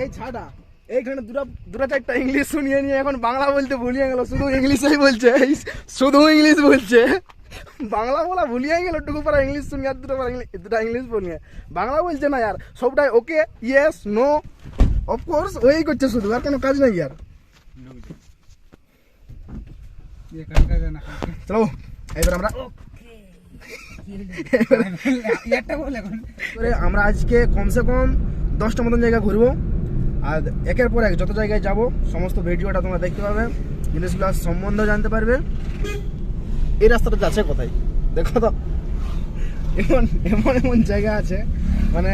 এই ছাড়া এইখানে দুটা চারটা ইংলিশ শুনিয়ে নিয়ে এখন বাংলা বলতে ভুলিয়ে গেল, শুধু ইংলিশেই বলছে, শুধু ইংলিশ বলছে, বাংলা বলা ভুলিয়ে গেল, টুকু পারা ইংলিশ শুনিয়ে আর দুটা ইংলিশ বলিয়ে বাংলা বলছে না यार, সবটাই ওকে ইয়েস নো অফকোর্স ওই করছে শুধু, আর কোনো কাজ নাই यार। চলো এবার আমরা আজকে কমসে কম 10টা মতন জায়গা ঘুরবো, আর একের পর এক যত জায়গায় যাব সমস্ত ভিডিওটা তোমরা দেখতে পাবে, জিনিসগুলো সম্বন্ধে জানতে পারবে। এই রাস্তাটা যাচ্ছে কোথায় দেখো তো, এমন জায়গা আছে, মানে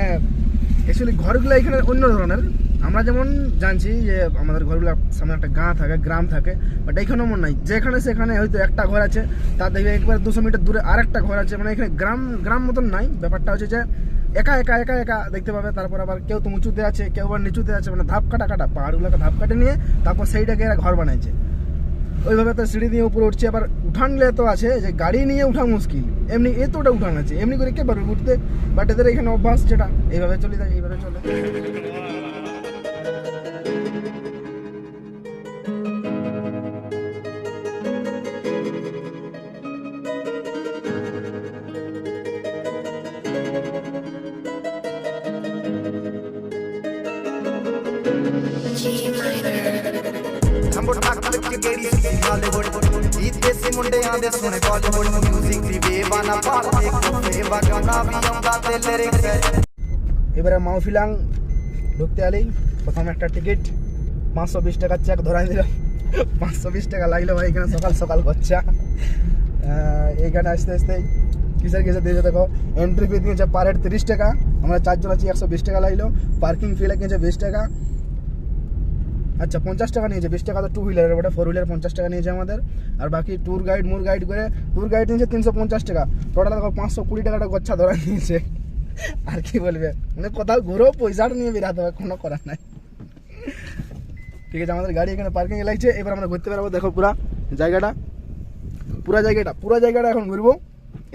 অ্যাকচুয়ালি ঘরগুলো এখানে অন্য ধরনের। আমরা যেমন জানছি যে আমাদের ঘরগুলো সামনে একটা গ্রাম থাকে, বাট এখানে এমন নাই, যেখানে সেখানে হয়তো একটা ঘর আছে, তার দেখবে একবার 200 মিটার দূরে আরেকটা ঘর আছে, মানে এখানে গ্রাম মতন নাই। ব্যাপারটা হচ্ছে যে একা দেখতে পাবে। তারপর আবার কেউ তো উঁচুতে আছে, কেউ আবার নিচুতে আছে, মানে ধাপ কাটা পাহাড়গুলোকে ধাপ কাটে নিয়ে তারপর সেইটাকে এরা ঘর বানাইছে। ওইভাবে তো সিঁড়ি দিয়ে উপরে উঠছে, আবার উঠানলে তো আছে যে গাড়ি নিয়ে উঠা মুশকিল, এমনি এতটা উঠান আছে, এমনি করে কে পারবে উঠতে, বাট এদের এখানে অভ্যাস, যেটা এইভাবে চলে যায়, এইভাবে চলে। এবারে মাহফিলাং ঢুকতে আলেই প্রথম একটা টিকিট 520 টাকার চেক ধরাই দিল, 520 টাকা লাগলো ভাই এখানে সকাল করছে। এইখানে আসতে কিসের দিয়েছে দেখো, এন্ট্রি ফি দিয়েছে পার হেড 30 টাকা, আমরা 4 জন আছি, 120 টাকা লাগলো। পার্কিং ফি লাগিয়েছে 20 টাকা, আচ্ছা 50 টাকা নিয়েছে, 20 টাকা তো 2 হুইলারের, ওটা 4 হুইলার 50 টাকা নিয়েছে আমাদের। আর বাকি ট্যুর গাইড করে ট্যুর গাইড নিয়েছে 350 টাকা, টোটাল দেখো 520 টাকাটা গচ্ছা ধরা নিয়েছে। আর কি বলবে, মানে কোথাও ঘুরো পয়সাটা নিয়ে বেরাতে হবে, কোনো করার নাই। ঠিক আছে, আমাদের গাড়ি এখানে পার্কিং এ লাগছে, এবার আমরা ঘুরতে বেরোবো। দেখো পুরা জায়গাটা এখন ঘুরবো।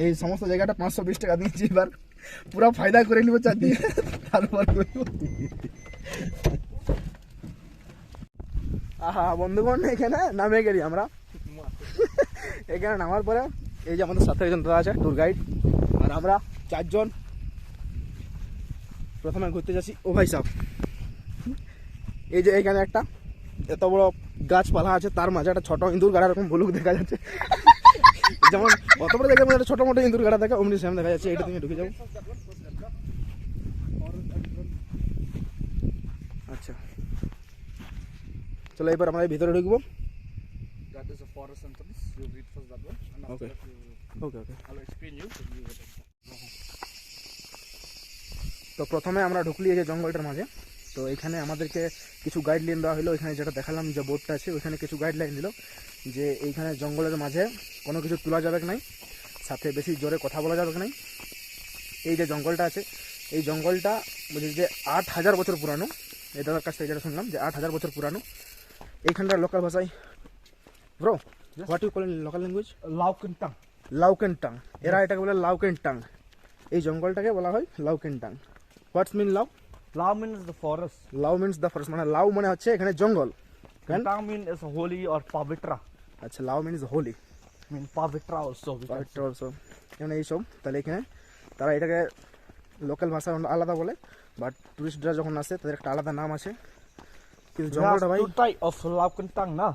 এই সমস্ত জায়গাটা 520 টাকা দিয়েছি, এবার পুরা ফায়দা করে নিবো চারদিকে, তারপর ঘুরবো। আহা বন্ধুগণ, এখানে নামে গেলি আমরা। এখানে নামার পরে এই যে আমাদের সাথে একজন দাদা আছে ট্যুর গাইড, আর আমরা 4 জন প্রথমে ঘুরতে যাচ্ছি। ও ভাই সাহেব, এই যে এখানে একটা এত বড় গাছপালা আছে, তার মাঝে একটা ছোট ইঁদুর গাড়া এরকম ভুলুক দেখা যাচ্ছে, যেমন অত বড় জায়গার মধ্যে ছোট মোটো ইঁদুর গাড়া দেখা অমনি সেম দেখা যাচ্ছে। এটা তুমি ঢুকে যাবো। আচ্ছা চলো এবার আমরা ভিতরে ঢুকবো। তো প্রথমে আমরা ঢুকলি এই যে জঙ্গলটার মাঝে, তো এখানে আমাদেরকে কিছু গাইডলাইন দেওয়া হলো। এখানে যেটা দেখালাম যে বোর্ডটা আছে, ওইখানে কিছু গাইডলাইন দিল যে এইখানে জঙ্গলের মাঝে কোনো কিছু তোলা যাবে নাই, সাথে বেশি জোরে কথা বলা যাবে নাই। এই যে জঙ্গলটা আছে, এই জঙ্গলটা বলছি যে 8000 বছর পুরানো। এই দাদার কাছ থেকে যেটা শুনলাম যে 8000 বছর পুরানো। এইখানটার লোকাল ভাষায় bro what you call in local language? লাউকেনটাং। এরা এটাকে বলে লাউকেনটাং। এই জঙ্গলটাকে বলা হয় লাউকেনটাং। হোয়াটস মিন লাউ? Lao means the forest. লাউ মিন্স দ্য ফরেস্ট, মানে লাউ মানে হচ্ছে এখানে জঙ্গল। Kentang means is holy or pavitra. আচ্ছা, লাউ means holy, Mean pavitra also. পবিত্র অলসো, মানে এইসব। তাহলে এখানে তারা এটাকে লোকাল ভাষা আলাদা বলে, বাট টুরিস্টরা যখন আসে তাদের একটা আলাদা নাম আছে। কিন্তু জঙ্গলটা ভাই two type of Lao Kentang na.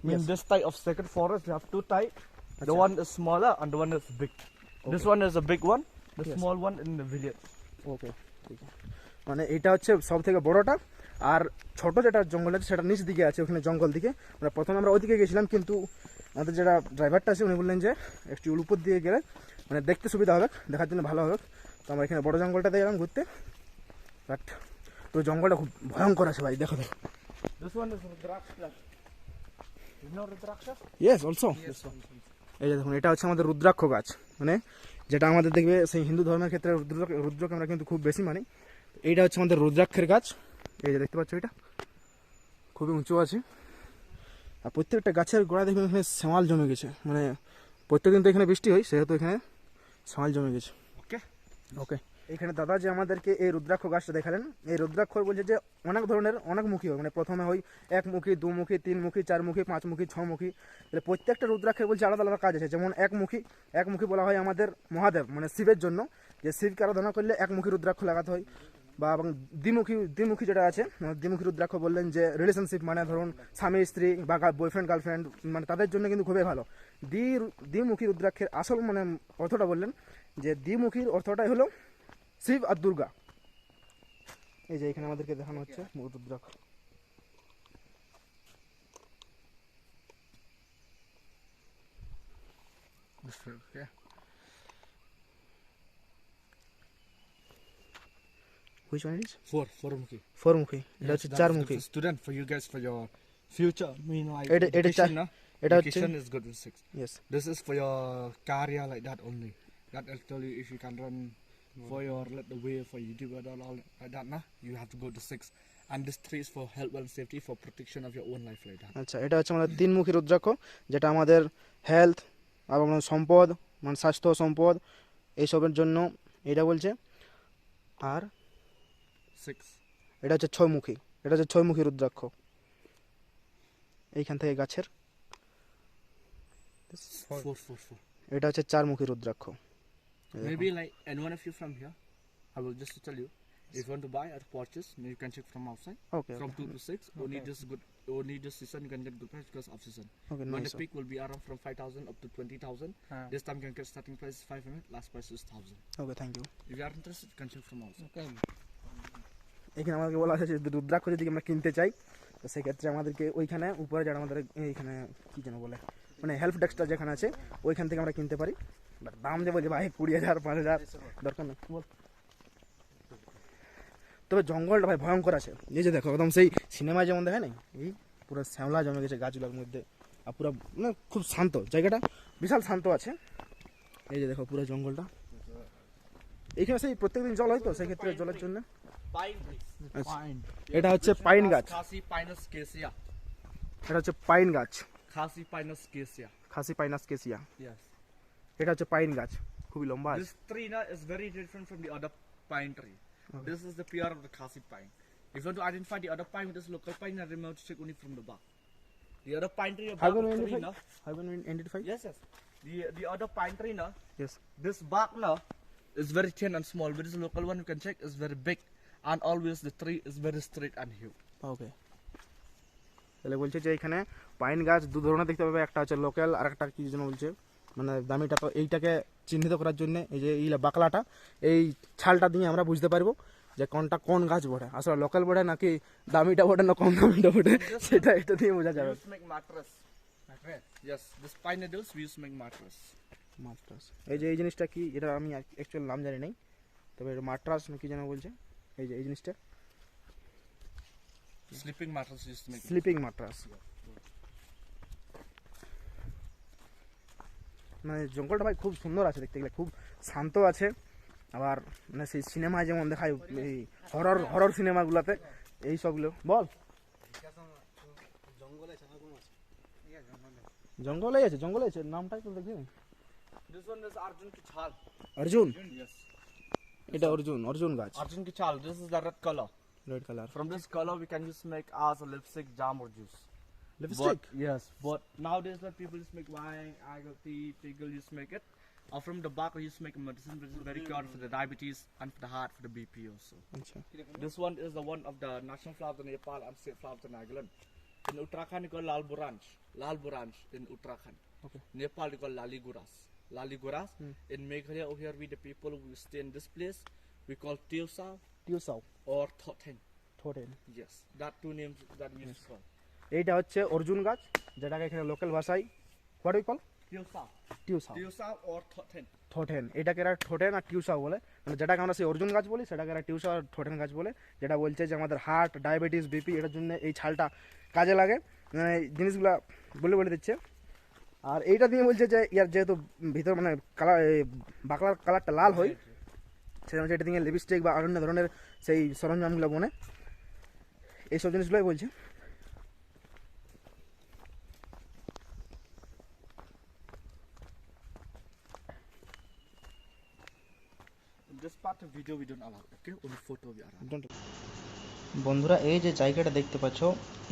Mean Yes. this type of sacred forest you have two type. The Achha. one is smaller and the one is big. This Okay. one is a big one. The Yes. small one in the village. ওকে ঠিক আছে, মানে এটা হচ্ছে সব থেকে বড়টা, আর ছোট যেটা জঙ্গল আছে সেটা নিচ দিকে আছে, ওখানে জঙ্গল দিকে। মানে প্রথমে আমরা ওইদিকে গেছিলাম, কিন্তু আমাদের যেটা ড্রাইভারটা আছে উনি বললেন যে একটু উপর দিয়ে গেলে মানে দেখতে সুবিধা হবে, দেখার জন্য ভালো হবে। তো আমরা এখানে বড় জঙ্গলটাতে গেলাম ঘুরতে, বাট তো জঙ্গলটা খুব ভয়ঙ্কর আছে ভাই। দেখো This one is Rudraksha. You know Rudraksha? Yes also. এই যে দেখুন, এটা হচ্ছে আমাদের রুদ্রাক্ষ গাছ, মানে যেটা আমাদের দেখবে সেই হিন্দু ধর্মের ক্ষেত্রে রুদ্রকে আমরা কিন্তু খুব বেশি মানি। এইটা হচ্ছে আমাদের রুদ্রাক্ষের গাছ। এই যে দেখতে পাচ্ছ, এটা খুবই উঁচু আছে, আর প্রত্যেকটা গাছের গোড়া দেখবেন এখানে শ্যামাল জমে গেছে। মানে প্রত্যেকদিন তো এখানে বৃষ্টি হয়, সেহেতু এখানে শ্যামাল জমে গেছে। Okay. ওকে এখানে দাদা যে আমাদেরকে এই রুদ্রাক্ষ গাছটা দেখালেন, এই রুদ্রাক্ষ বলছে যে অনেক ধরনের অনেক মুখী হয়, মানে প্রথমে হয় একমুখী, দুমুখী, তিনমুখী, চারমুখী, পাঁচমুখী, ছমুখী। তাহলে প্রত্যেকটা রুদ্রাক্ষের বলছে আলাদা আলাদা কাজ আছে। যেমন একমুখী বলা হয় আমাদের মহাদেব মানে শিবের জন্য, যে শিবকে আরাধনা করলে একমুখী রুদ্রাক্ষ লাগাতে হয়। বা এবং দ্বিমুখী যেটা আছে, দ্বিমুখী রুদ্রাক্ষ বললেন যে রিলেশনশিপ, মানে ধরুন স্বামী স্ত্রী বা বয়ফ্রেন্ড গার্লফ্রেন্ড, মানে তাদের জন্য কিন্তু খুবই ভালো। দ্বিমুখী রুদ্রাক্ষের আসল মানে অর্থটা বললেন যে দ্বিমুখীর অর্থটাই হলো শিব আর দুর্গা। এই যে এখানে আমাদেরকে দেখানো হচ্ছে rudraksha. Okay. Which one it is? Four-মুখী. ফোরমুখী, এটা হচ্ছে That is good চারমুখী। for student, for you guys, for your future. Mean like এটা education, no? এটা হচ্ছে Education is good with 6. yes. This is for your career like that only. That will tell you if you can run for your let the way for YouTube and all like that, nah? You have to go to 6. And this 3 is for health and safety, for protection of your own life like that. আচ্ছা, এটা হচ্ছে আমাদের তিনমুখী রুদ্রাক্ষ, যেটা আমাদের health এবং সম্পদ, মানে স্বাস্থ্য সম্পদ এইসবের জন্য এটা বলছে। আর 6. এটা হচ্ছে ছয়মুখী, এটা হচ্ছে ছয়মুখী রুদ্রাক্ষ, এইখান থেকে গাছের। 4. এটা হচ্ছে চারমুখী rudraksha. Maybe like any one of you from here, I will just tell you. If you want to buy or purchase, you can check from outside. Okay. From 2 to 6. Only this season you can get good price because of season. Okay, When nice. the peak will be around from 5,000 up to 20,000. This time you can get starting price is 500, last price is 1,000. Okay, thank you. If you are interested, you can check from outside. Okay. এখানে আমাদেরকে বলা হয়েছে যে রুদ্রাক্ষ যদি আমরা কিনতে চাই, তো সেক্ষেত্রে আমাদেরকে ওইখানে উপরে যারা আমাদের এইখানে কী যেন বলে, মানে হেল্প ডেস্কটা যেখানে আছে ওইখান থেকে আমরা কিনতে পারি। বাট দাম দেবো যে ভাই 20,000 5,000 দরকার নেই, বল। তবে জঙ্গলটা ভাই ভয়ঙ্কর আছে। এই যে দেখো একদম সেই সিনেমায় যেমন দেখে না, এই পুরো শ্যাওলা জমে গেছে গাছগুলোর মধ্যে, আর পুরো মানে খুব শান্ত জায়গাটা, বিশাল শান্ত আছে। এই যে দেখো পুরো জঙ্গলটা, এইখানে সেই প্রত্যেকদিন জল হয় তো, সেক্ষেত্রে জলের জন্য। Pine trees. আচ্ছা। Pine. এটা হচ্ছে পাইন গাছ, Khasi Pinus cassia. এটা হচ্ছে পাইন গাছ, Khasi Pinus cassia. খাসি পাইনাস কেসিয়া। Yes. এটা হচ্ছে পাইন গাছ, খুবই লম্বা আছে। This tree na, is very different from the other pine tree. Okay. This is the pure of the Khasi pine. If you want to identify the other pine with this local pine, I remember to check only from the bark. The other pine tree, Have bark you tree, identified? na, Have you identified? yes, yes. The other pine tree, na, Yes. this bark na, is very thin and small. But this local one you can check is very big, and always the tree is very straight and huge. ওকে, তাহলে বলছে যে এখানে pine গাছ দু ধরনের দেখতে পাবে, একটা হচ্ছে লোকাল আর একটা কি যেন বলছে মানে দামিটা। তো এইটাকে চিহ্নিত করার জন্য এই যে এই বাকলাটা, এই ছালটা দিয়ে আমরা বুঝতে পারবো যে কোনটা কোন গাছ বটে, আসলে লোকাল বটে নাকি দামিটা বটে না কম দামিটা বটে, সেটা এটা দিয়ে বোঝা We যাবে। used to make mattress. Mattress? Yes, this pine needles we used to make mattress. মাট্রাস, এই যে এই জিনিসটা কি, এটা আমি অ্যাকচুয়াল নাম জানি নাই, তবে এটা মাট্রাস না কি যেন বলছে। এই যে এই জিনিসটা Sleeping mattress we used to make. Sleeping mattress. মানে জঙ্গলটা ভাই খুব সুন্দর আছে দেখতে গেলে, খুব শান্ত আছে। আবার মানে সেই সিনেমায় যেমন দেখায় এই হরর সিনেমাগুলোতে এই সবগুলো। বল, জঙ্গলে আছে নামটাই তো দেখি। This one is Arjun ki chhal. Arjun, Yes. এটা অর্জুন গাছ, Arjun ki chhal. This is the red color. Red colour. From this color we can just make as a lipstick, jam or juice. Lipstick, But, yes. But nowadays what people just make wine, agave tea, pickle used to make it. Or from the bark we used to make a medicine which is very good for the diabetes and for the heart, for the BP also. আচ্ছা। This one is the one of the national flower of the Nepal and state flower of the Nagaland. In Uttarakhand you call Lal Buranj in Uttarakhand. Okay. Nepal you call Lali Guras. In Meghalaya over here we the people who stay in this place we call Tiusa টিউসাও, or Thotheng. ঠোঁটেন। Yes, that two names that we used to call. এইটা হচ্ছে অর্জুন গাছ, যেটাকে এখানে local ভাষায় what we call টিউসাও, Tiusa or Thotheng. ঠোঁটেন। এটাকে এরা ঠোঁটেন আর টিউসাও বলে, মানে যেটাকে আমরা সেই অর্জুন গাছ বলি সেটাকে এরা টিউসা আর ঠোঁটেন গাছ বলে। যেটা বলছে যে আমাদের হার্ট, ডায়াবেটিস, বিপি এটার জন্য এই ছালটা কাজে লাগে, মানে এই জিনিসগুলা বলে দিচ্ছে। আর এইটা দিয়ে বলছে যে ইয়ার যেহেতু ভিতর মানে কালার বাকলার কালারটা লাল হয়, সেজন্য এটা দিয়ে লিপস্টিক বা অন্য ধরনের সেই সরঞ্জামগুলো বনে, এইসব জিনিসগুলোই বলছে। this part of video we don't allow, okay? Only photo we allow. Don't. বন্ধুরা এই যে জায়গাটা দেখতে পাচ্ছ,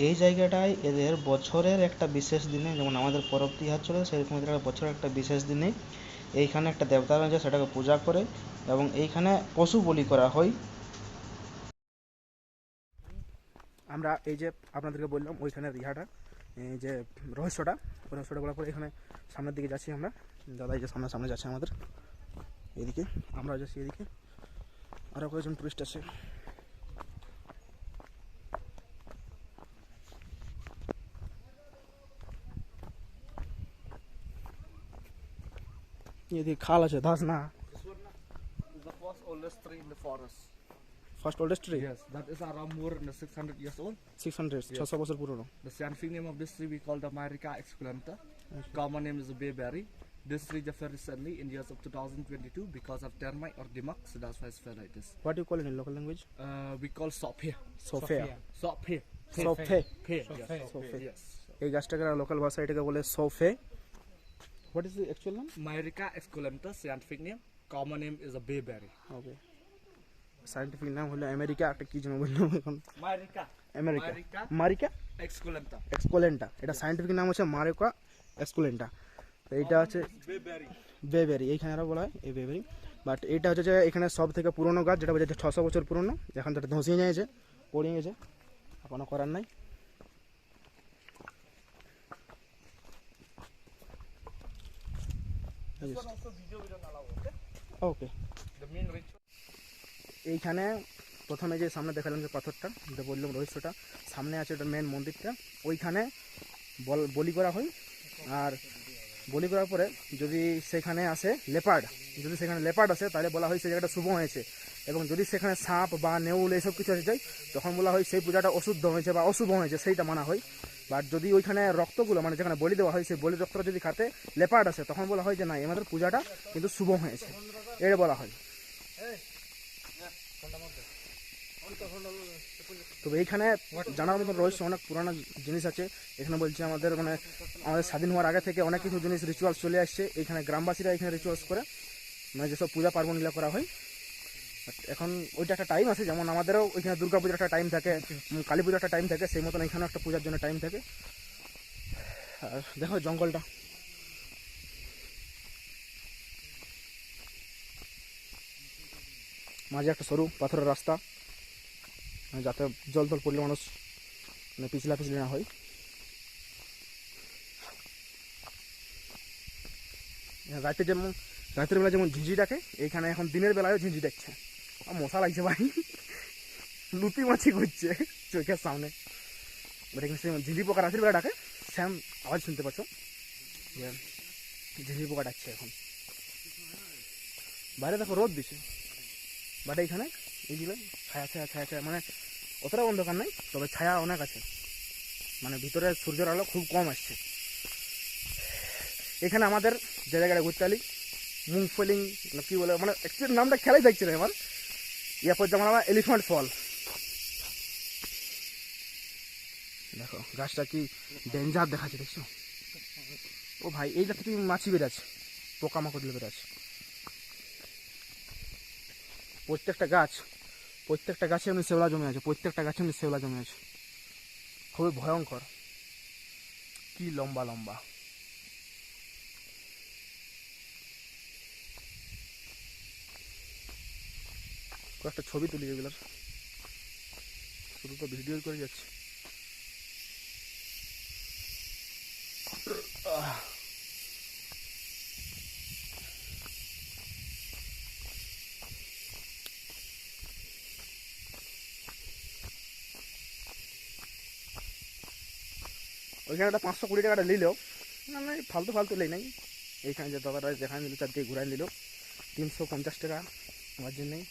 এই জায়গাটায় এদের বছরের একটা বিশেষ দিনে, যেমন আমাদের পরব তিহার চলে সেরকম এদের বছরের একটা বিশেষ দিনে এইখানে একটা দেবতা রয়েছে, সেটাকে পূজা করে এবং এইখানে পশু বলি করা হয়। আমরা এই যে আপনাদেরকে বললাম ওইখানে রিহাটা, এই যে রহস্যটা বলার পরে এখানে সামনের দিকে যাচ্ছি আমরা। দাদা এই যে সামনে যাচ্ছে আমাদের এদিকে, আমরা যাচ্ছি এদিকে, আরও কয়েকজন টুরিস্ট আছে। এদিকে খাল আছে, ধাস না। This one is the first oldest tree in the forest. First oldest tree, Yes, that is around more than 600 years old. 600 বছর পুরনো। The scientific name of this tree we call the Myrica esculenta. Common name is the bayberry. This tree just fell recently in years of 2022 because of termite or dimok, so that's why it's fell like this. What you call in local language? We call sophe. সোফিয়া। Sophe. সোফে। Yes. Sophe. Yes. এই গাছটাকে local ভাষায় এটাকে বলে সোফে। What is the actual নাম? Myrica esculenta, scientific name. Common name is a bayberry. Okay, scientific নাম হলো আমেরিকা, একটা কি যেন বললাম এখন, Myrica. America, Myrica মারিকা esculenta. এক্সকোলেন্টা। এটা সায়েন্টিফিক নাম হচ্ছে মারিকা এক্সকোলেন্টা। তো এইটা হচ্ছে Bayberry. বেবেরি, এইখানে আরও বলা হয় এই বেবেরি। বাট এইটা হচ্ছে যে এখানে সব থেকে পুরনো গাছ, যেটা বোঝাচ্ছে 600 বছর পুরনো। এখন যেটা ধসিয়ে গিয়েছে, পড়িয়ে গেছে, কোনো করার নাই। This one also video we don't allow, okay? Okay, The main ritual. এইখানে প্রথমে যে সামনে দেখালাম যে পাথরটা, যেটা বললাম রহস্যটা, সামনে আছে ওটা মেন মন্দিরটা, ওইখানে বলি করা হয়। আর বলি করার পরে যদি সেখানে আসে লেপার্ড, যদি সেখানে লেপার্ড আসে তাহলে বলা হয় সেই জায়গাটা শুভ হয়েছে। এবং যদি সেখানে সাপ বা নেউল এইসব কিছু এসে যায় তখন বলা হয় সেই পূজাটা অশুদ্ধ হয়েছে বা অশুভ হয়েছে, সেইটা মানা হয়। বাট যদি ওইখানে রক্তগুলো মানে যেখানে বলি দেওয়া হয় সেই বলি রক্তটা যদি খাতে লেপার্ড আসে তখন বলা হয় যে না, আমাদের পূজাটা কিন্তু শুভ হয়েছে, এটা বলা হয়। তবে এইখানে জানার মতন রহস্য অনেক পুরানো জিনিস আছে। এখানে বলছে আমাদের স্বাধীন হওয়ার আগে থেকে অনেক কিছু জিনিস রিচুয়ালস চলে আসছে। এখানে গ্রামবাসীরা এখানে রিচুয়ালস করে, মানে যেসব পূজা পার্বণগুলো করা হয়। এখন ওইটা একটা টাইম আছে, যেমন আমাদেরও ওইখানে দুর্গা পূজার একটা টাইম থাকে, কালী পূজার একটা টাইম থাকে, সেই মতন এখানেও একটা পূজার জন্য টাইম থাকে। আর দেখো জঙ্গলটা, মাঝে একটা সরু পাথরের রাস্তা, যাতে জল টল পড়লে মানুষ মানে পিছলা না হয়। রাতের বেলা যেমন ঝিঁঝি ডাকে, এইখানে এখন দিনের বেলায়ও ঝিঁঝি ডাকছে। আর মশা লাগছে ভাই, লুতি মাছি ঘুরছে চোখের সামনে। এখানে ঝিঁঝি পোকা রাতের বেলা ডাকে, স্যাম আওয়াজ শুনতে পাচ্ছ, ঝিঁঝি পোকা ডাকছে এখন। বাইরে দেখো রোদ দিছে, বাট এইখানে এইগুলো ছায়া ছায়া ছায়া ছায়া, মানে অতটা অন্ধকার নাই, তবে ছায়া অনেক আছে, মানে ভিতরে সূর্যের আলো খুব কম আসছে। এখানে আমাদের যে জায়গাটা ঘুরতে আলি মুংফলিং কি বলে, মানে অ্যাকচুয়ালি নামটা খেলাই থাকছে না আমার। এরপর যেমন আমার এলিফ্যান্ট ফল, দেখো গাছটা কি ডেঞ্জার দেখাচ্ছে, দেখছো? ও ভাই, এইটা থেকে মাছি বেরাচ্ছে, পোকামাকড় বেরাচ্ছে। প্রত্যেকটা গাছে এমনি শেওলা জমে আছে, খুবই ভয়ঙ্কর, কি লম্বা লম্বা। কয়েকটা ছবি তুলি এগুলোর, শুধু তো ভিডিও করে যাচ্ছে। ওইখানে একটা 520 টাকাটা নিলেও না, ফালতু নেই নাই। এইখানে যে দোকানটা যেখানে নিল চারদিকে ঘুরাই নিল 350 টাকা আমার জন্যই।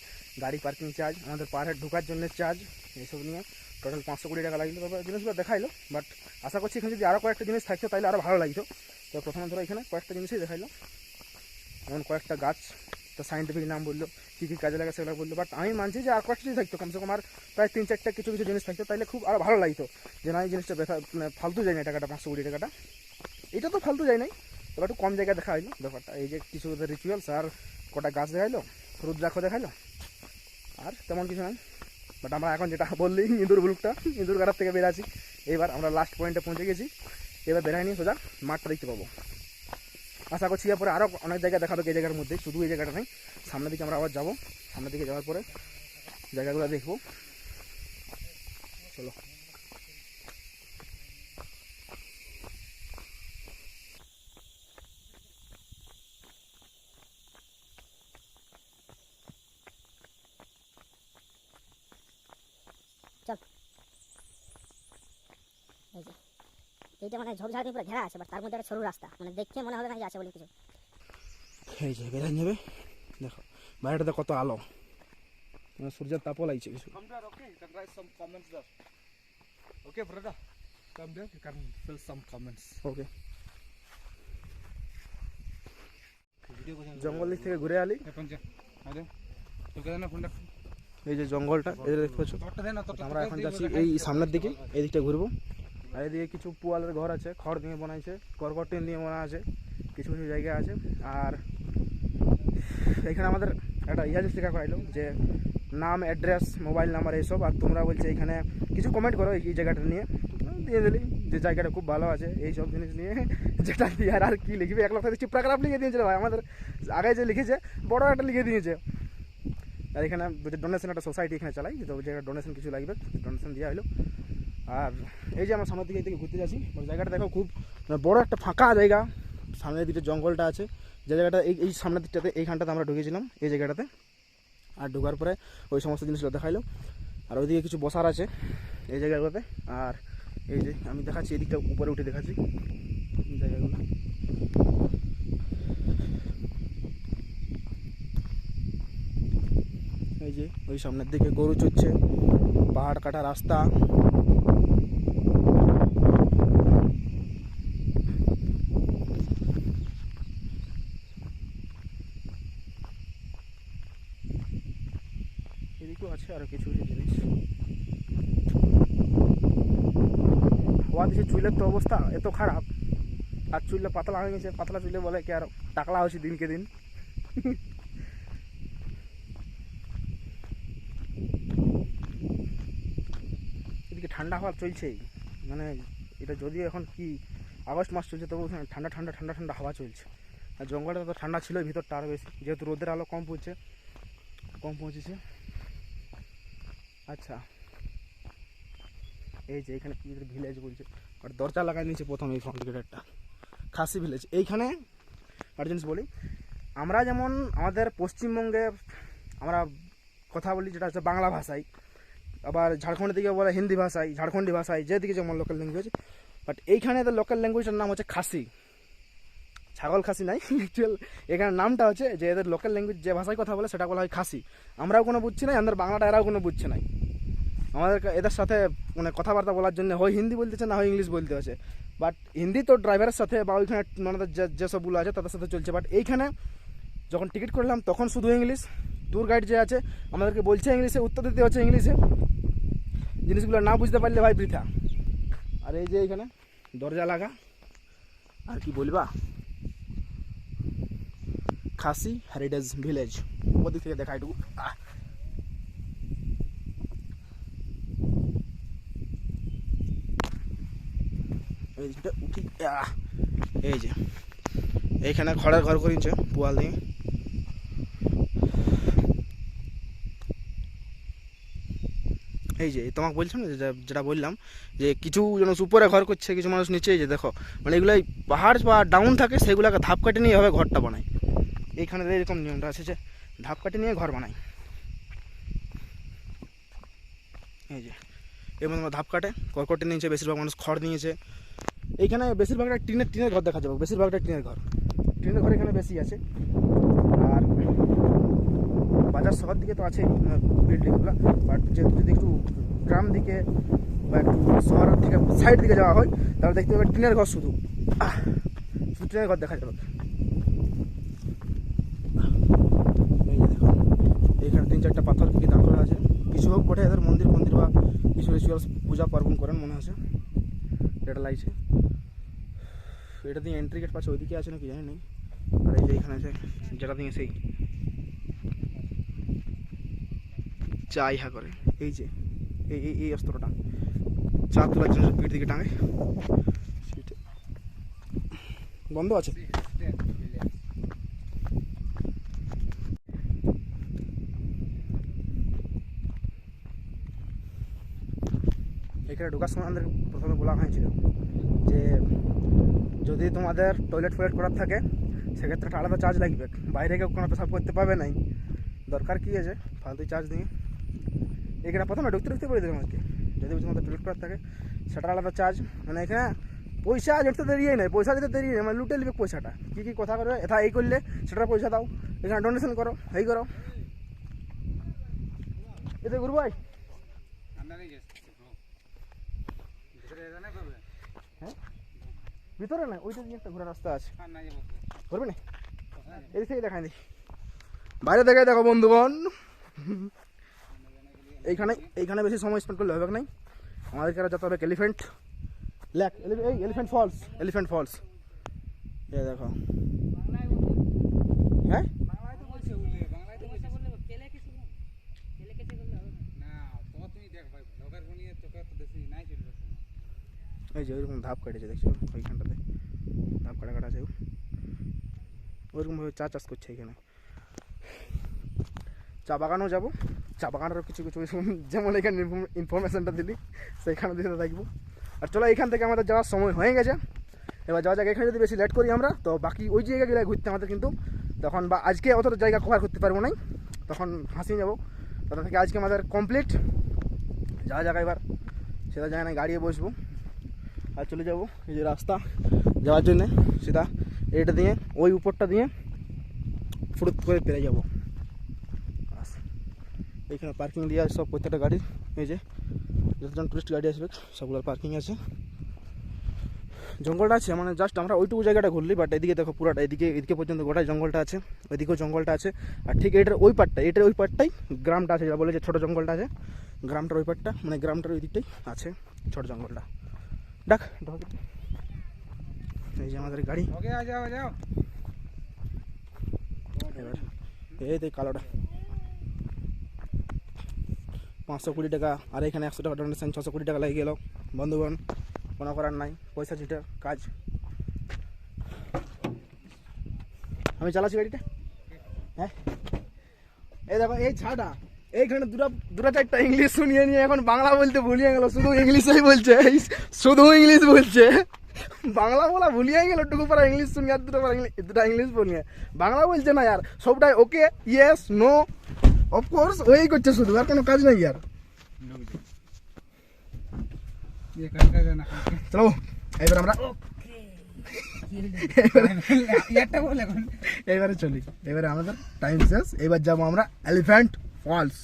গাড়ি পার্কিং চার্জ, আমাদের পার হেড ঢোকার জন্য চার্জ, এইসব নিয়ে টোটাল 520 টাকা লাগলো। তবে জিনিসগুলো দেখাইলো, বাট আশা করছি এখানে যদি আরও কয়েকটা জিনিস থাকতো তাহলে আরও ভালো লাগতো। তো প্রথমে ধরো এখানে কয়েকটা জিনিসই দেখাইলো, যেমন কয়েকটা গাছ, তো সাইন্টিফিক নাম বললো, কী কী কাজে লাগে সেগুলো বললো। বাট আমি মানছি যে আর কয়েকটা জিনিস থাকতো, কমসে কম আর প্রায় 3-4টা কিছু জিনিস থাকতো, তাহলে খুব আরও ভালো লাগতো। যে না, এই জিনিসটা মানে ফালতু যায় না টাকাটা, 520 টাকাটা, এটা তো ফালতু যায় নাই, তবে একটু কম জায়গায় দেখা হইলো ব্যাপারটা। এই যে কিছু রিচুয়ালস আর কটা গাছ দেখাইলো, রুদ্রাক্ষ দেখাইলো, আর তেমন কিছু নাই। বাট আমরা এখন যেটা বললি ইঁদুর বুলুকটা, ইঁদুর গাড়ার থেকে বেরাচ্ছি। এবার আমরা লাস্ট পয়েন্টে পৌঁছে গেছি, এবার বেরাই নিয়ে সোজা মাঠটা দেখতে পাবো। আশা করছি এরপরে আরও অনেক জায়গা দেখাবে এই জায়গার মধ্যে, শুধু এই জায়গাটা নেই। সামনের দিকে আমরা আবার যাবো, সামনের দিকে যাওয়ার পরে জায়গাগুলো দেখবো। চলো। এই যে এইটা মানে ঝোপঝাড় দিয়ে পুরো ঘেরা আছে, বাট তার মধ্যে একটা সরু রাস্তা, মানে দেখে মনে হবে না যে আছে বলে কিছু। এই যে বেরাই যাবে, দেখো বাইরেটাতে কত আলো, সূর্যের তাপও লাগছে কিছু। Come there, okay? You can write some comments there. Okay, brother. Come there. You can fill some comments. ওকে, জঙ্গল দিক থেকে ঘুরে আলি। এই যে জঙ্গলটা, এই যে দেখতে পাচ্ছ। আমরা এখন যাচ্ছি এই সামনের দিকে, এই দিকটা ঘুরবো। আর এদিকে কিছু পুয়ালের ঘর আছে, খড় দিয়ে বানাইছে, কর্কট টিন দিয়ে বানা আছে, কিছু কিছু জায়গা আছে। আর এখানে আমাদের একটা জিনিস লেখা করাইলো যে নাম, অ্যাড্রেস, মোবাইল নাম্বার এইসব। আর তোমরা বলছে এখানে কিছু কমেন্ট করো এই জায়গাটা নিয়ে, দিয়ে দিলি যে জায়গাটা খুব ভালো আছে এইসব জিনিস নিয়ে। যেটা দিয়ে আর কি লিখবে, এক লোক প্যারাগ্রাফ লিখে দিয়েছিল ভাই, আমাদের আগে যে লিখেছে বড় একটা লিখে দিয়েছে। আর এখানে ডোনেশন একটা সোসাইটি এখানে চালাই, তো ওই জায়গায় ডোনেশন কিছু লাগবে, ডোনেশন দেওয়া হলো। আর এই যে আমরা সামনের দিকে থেকে ঘুরতে যাচ্ছি, জায়গাটা দেখো খুব বড় একটা ফাঁকা জায়গা, সামনের দিকে জঙ্গলটা আছে। যে জায়গাটা এই সামনের দিকটাতে, এইখানটাতে আমরা ঢুকেছিলাম এই জায়গাটাতে। আর ঢোকার পরে ওই সমস্ত জিনিসগুলো দেখাইলো। আর ওইদিকে কিছু বসার আছে এই জায়গাগুলোতে। আর এই যে আমি দেখাচ্ছি এদিকটা উপরে উঠে দেখাচ্ছি জায়গাগুলো। এই যে ওই সামনের দিকে গরু চড়ছে, পাহাড় কাটা রাস্তা। এদিকেও আছে আরো কিছু কিছু জিনিস। হওয়া দিচ্ছে, চুলের তো অবস্থা এত খারাপ, আর চুলটা পাতলা হয়ে গেছে। পাতলা চুলে বলে কি আর টাকলা হচ্ছে দিনকে দিন। এদিকে ঠান্ডা হাওয়া চলছেই, মানে এটা যদিও এখন কি আগস্ট মাস চলছে, তবু ঠান্ডা ঠান্ডা ঠান্ডা ঠান্ডা হাওয়া চলছে। আর জঙ্গলটা তো ঠান্ডা ছিল, ভিতরটা আরও বেশি, যেহেতু রোদের আলো কম পৌঁছেছে। আচ্ছা, এই যে এখানে ভিলেজ বলছে, আর দরজা লাগাই নিয়েছে প্রথম এই ফ্রন্ট গেটেরটা, খাসি ভিলেজ। এইখানে আর জিনিস বলি, আমরা যেমন আমাদের পশ্চিমবঙ্গে আমরা কথা বলি যেটা হচ্ছে বাংলা ভাষায়, আবার ঝাড়খণ্ডের দিকে বলে হিন্দি ভাষায়, ঝাড়খণ্ডী ভাষায়, যেদিকে যেমন লোকাল ল্যাঙ্গুয়েজ। বাট এইখানে এদের লোকাল ল্যাঙ্গুয়েজের নাম হচ্ছে খাসি, ছাগল খাসি নাই অ্যাকচুয়াল। এখানে নামটা হচ্ছে যে এদের লোকাল ল্যাঙ্গুয়েজ যে ভাষায় কথা বলে সেটা বলা হয় খাসি। আমরাও কোনো বুঝছি না, আমাদের বাংলাটা এরাও কোনো বুঝছে নাই। আমাদের এদের সাথে মানে কথাবার্তা বলার জন্য হয় হিন্দি বলতেছে, না হয় ইংলিশ বলতে হচ্ছে। বাট হিন্দি তো ড্রাইভারের সাথে বা ওইখানে আমাদের যেসবগুলো আছে তাদের সাথে চলছে। বাট এইখানে যখন টিকিট করলাম তখন শুধু ইংলিশ, ট্যুর গাইড যে আছে আমাদেরকে বলছে ইংলিশে, উত্তর দিতে হচ্ছে ইংলিশে। জিনিসগুলো না বুঝতে পারলে ভাই বৃথা। আর এই যে এইখানে দরজা লাগা, আর কি বলবা, খাসি হেরিটেজ ভিলেজ। ওদিক থেকে দেখা একটু, উঠি। এই যে এইখানে খড়ের ঘর করেছে পুয়াল দিয়ে। এই যে তোমাকে বলছিলাম না যেটা বললাম যে কিছু মানুষ উপরে ঘর করছে, কিছু মানুষ নিচে। এই যে দেখো, মানে এগুলো পাহাড় বা ডাউন থাকে, সেগুলোকে ধাপ কাটে নিয়ে এভাবে ঘরটা বানায়। এইখানে এরকম নিয়মটা আছে যে ধাপ কাটে নিয়ে ঘর বানায়। এই যে এর মধ্যে ধাপ কাটে, কর্কটে নিয়েছে, বেশিরভাগ মানুষ খড় নিয়েছে। এইখানে বেশিরভাগটা টিনের ঘর দেখা যাবে, বেশিরভাগটা টিনের ঘর এখানে বেশি আছে। আর বাজার শহর দিকে তো আছে বিল্ডিংগুলো, বাট যদি একটু গ্রাম দিকে বা একটু শহরের থেকে সাইড দিকে যাওয়া হয় তাহলে দেখতে পাবে টিনের ঘর, শুধু টিনের ঘর দেখা যাবে। এই যে দেখো, এইখানে 3-4টা পাথর দিকে দাঁড় করা আছে। কিছু হোক বটে এদের মন্দির বা কিছু রিচুয়ালস পূজা পার্বণ করেন মনে আছে, এটা লাগছে। এটা দিয়ে এন্ট্রি গেট পাচ্ছে, ওইদিকে আছে নাকি জানি নেই। আর এই যে এখানে আছে যেটা দিয়ে সেই চা ইহা করে, এই যে এই অস্ত্রটা চা তোলার জন্য পিঠ দিকে টাঙে। বন্ধ আছে। এখানে ঢোকার সময় আমাদের প্রথমে বলা হয়েছিল যে যদি তোমাদের টয়লেট ফয়লেট করার থাকে সেক্ষেত্রে একটা আলাদা চার্জ লাগবে, বাইরে কেউ কোনো পেশাব করতে পারবে নাই, দরকার কী আছে ফালতু চার্জ দিয়ে। এখানে প্রথমে ঢুকতে বলে দিলাম আজকে, যদি তোমাদের টয়লেট করার থাকে সেটা আলাদা চার্জ, মানে এখানে পয়সা জড়তে দেরিয়ে নেই, পয়সা দিতে দেরি নেই, মানে লুটে নেবে পয়সাটা। কী কথা করবে, এটা এই করলে সেটা পয়সা দাও, এখানে ডোনেশন করো, এই করো। এতে গুরু ভাই হ্যাঁ ভিতরে না, ওইটা দিয়ে একটা ঘোরার রাস্তা আছে, করবে না এই থেকে দেখাই দিই, বাইরে দেখাই দেখো বন্ধুগণ। এইখানে বেশি সময় স্পেন্ড করলে হবে নাই, আমাদেরকে যেতে হবে এলিফ্যান্ট লেক, এই এলিফ্যান্ট ফলস এই দেখো। হ্যাঁ এই যে ওইরকম ধাপ কাটেছে দেখছো, ওইখানটাতে ধাপ কাটা আছে, ওইরকমভাবে চা চাষ করছে এখানে। চা বাগানও যাবো, চা বাগানেরও কিছু যেমন এখানে ইনফরমেশনটা দিলি সেইখানে দিতে থাকবো। আর চলো এইখান থেকে আমাদের যাওয়ার সময় হয়ে গেছে, এবার যাওয়া যাক। এখানে যদি বেশি লেট করি আমরা তো বাকি ওই জায়গাগুলো ঘুরতে আমাদের কিন্তু তখন, বা আজকে অতটা জায়গা কভার করতে পারবো না, তখন হাসিয়ে যাবো। তার থেকে আজকে আমাদের কমপ্লিট যাওয়া জায়গা, এবার সেটা যায় না গাড়িয়ে বসবো আর চলে যাবো এই যে রাস্তা যাওয়ার জন্যে, সেটা এটা দিয়ে ওই উপরটা দিয়ে ফুরুত করে পেরে যাবো। এইখানে পার্কিং দিয়ে সব প্রত্যেকটা গাড়ি, এই যে যতজন টুরিস্ট গাড়ি আসবে সবগুলোর পার্কিং আছে। জঙ্গলটা আছে মানে জাস্ট আমরা ওইটুকু জায়গাটা ঘুরলি, বাট এদিকে দেখো পুরাটা এদিকে পর্যন্ত গোটাই জঙ্গলটা আছে, ওইদিকেও জঙ্গলটা আছে। আর ঠিক এটার ওই পার্টটাই গ্রামটা আছে, যা বলে যে ছোটো জঙ্গলটা আছে, গ্রামটার ওই পার্টটা মানে গ্রামটার ওই দিকটাই আছে ছোটো জঙ্গলটা। ডাক এই যে আমাদের গাড়ি, এবার এই তো কালোটা 520 টাকা, আর এখানে 100 টাকা ডোনেশন, 620 টাকা লেগে গেল বন্ধুগণ। কোনো করার নাই, পয়সা চিটার কাজ। আমি চালাচ্ছি গাড়িটা। হ্যাঁ এই দেখো এই ছাটা, এইখানে দুটা চারটা ইংলিশ শুনিয়ে নিয়ে এখন বাংলা বলতে ভুলিয়ে গেল, শুধু ইংলিশেই বলছে, শুধু ইংলিশ বলছে, বাংলা বলা ভুলিয়ে গেল। টুকু পরে ইংলিশ শুনি আর দুটা ইংলিশ বলিয়ে বাংলা বলছে না, আর সবটাই ওকে ইয়েস নো অফকোর্স ওই করছে শুধু, আর কোনো কাজ নাই আর। চলো এবার আমরা এবারে চলি, এবারে আমাদের টাইম শেষ, এবার যাবো আমরা এলিফ্যান্ট ফলস।